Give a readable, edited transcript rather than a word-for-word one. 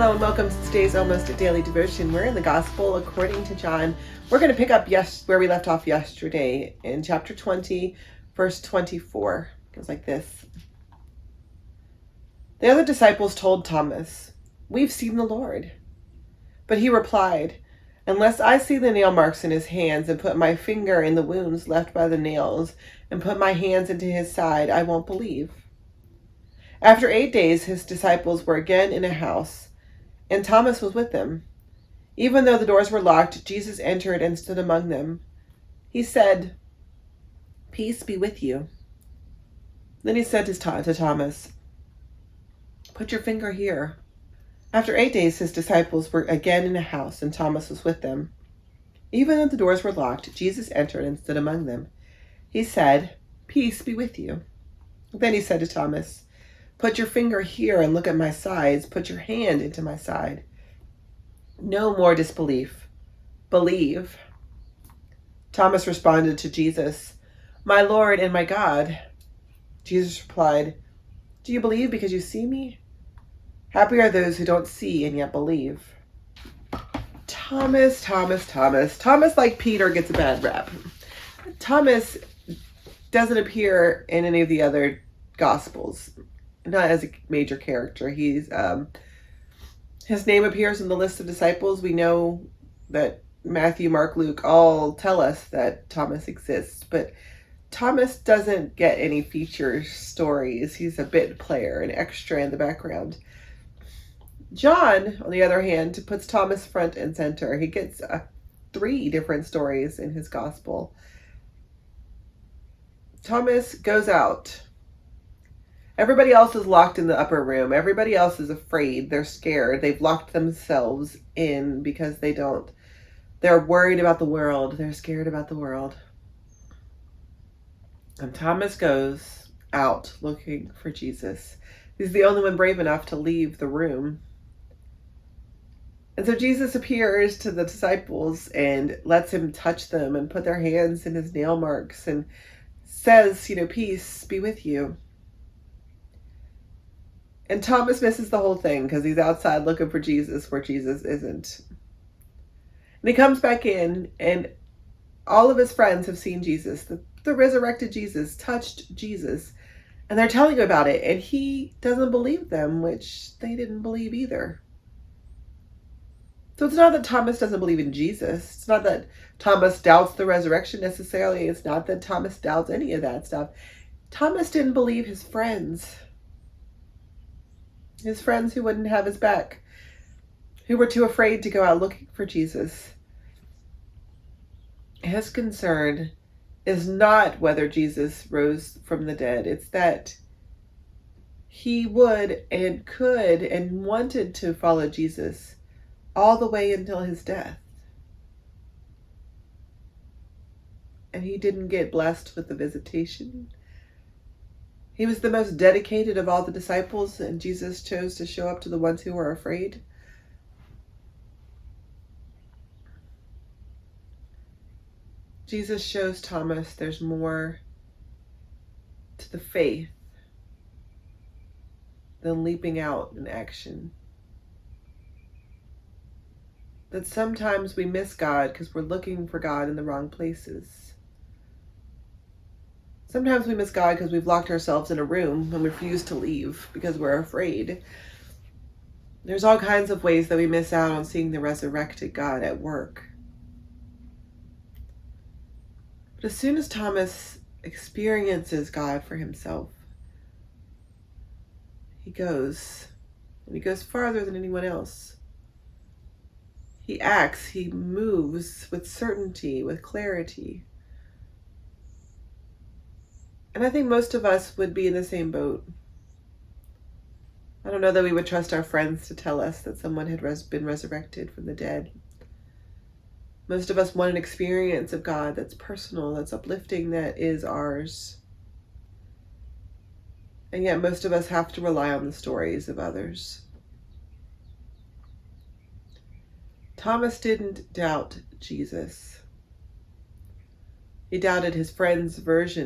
Hello and welcome to today's Almost a Daily Devotion. We're in the Gospel according to John. We're going to pick up where we left off yesterday in chapter 20, verse 24. It goes like this. The other disciples told Thomas, "We've seen the Lord." But he replied, "Unless I see the nail marks in his hands and put my finger in the wounds left by the nails and put my hands into his side, I won't believe." After 8 days, his disciples were again in a house, and Thomas was with them. Even though the doors were locked, Jesus entered and stood among them. He said, "Peace be with you." Then he said to Thomas, "Put your finger here." After 8 days, his disciples were again in a house, and Thomas was with them. Even though the doors were locked, Jesus entered and stood among them. He said, "Peace be with you." Then he said to Thomas, "Put your finger here and look at my sides. Put your hand into my side. No more disbelief. Believe." Thomas responded to Jesus, "My Lord and my God." Jesus replied, "Do you believe because you see me? Happy are those who don't see and yet believe." Thomas, like Peter, gets a bad rap. Thomas doesn't appear in any of the other Gospels, not as a major character. His name appears in the list of disciples. We know that Matthew, Mark, Luke all tell us that Thomas exists, but Thomas doesn't get any feature stories. He's a bit player, an extra in the background. John, on the other hand, puts Thomas front and center. He gets 3 different stories in his gospel. Thomas goes out. Everybody else is locked in the upper room. Everybody else is afraid. They're scared. They've locked themselves in because they're worried about the world. They're scared about the world. And Thomas goes out looking for Jesus. He's the only one brave enough to leave the room. And so Jesus appears to the disciples and lets him touch them and put their hands in his nail marks and says, "Peace be with you." And Thomas misses the whole thing because he's outside looking for Jesus where Jesus isn't. And he comes back in, and all of his friends have seen Jesus. The resurrected Jesus touched Jesus, and they're telling him about it, and he doesn't believe them, which they didn't believe either. So it's not that Thomas doesn't believe in Jesus. It's not that Thomas doubts the resurrection necessarily. It's not that Thomas doubts any of that stuff. Thomas didn't believe his friends. His friends who wouldn't have his back, who were too afraid to go out looking for Jesus. His concern is not whether Jesus rose from the dead. It's that he would and could and wanted to follow Jesus all the way until his death. And he didn't get blessed with the visitation. He was the most dedicated of all the disciples, and Jesus chose to show up to the ones who were afraid. Jesus shows Thomas there's more to the faith than leaping out in action. That sometimes we miss God because we're looking for God in the wrong places. Sometimes we miss God because we've locked ourselves in a room and refuse to leave because we're afraid. There's all kinds of ways that we miss out on seeing the resurrected God at work. But as soon as Thomas experiences God for himself, he goes, and he goes farther than anyone else. He acts, he moves with certainty, with clarity. And I think most of us would be in the same boat. I don't know that we would trust our friends to tell us that someone had been resurrected from the dead. Most of us want an experience of God that's personal, that's uplifting, that is ours. And yet most of us have to rely on the stories of others. Thomas didn't doubt Jesus. He doubted his friend's version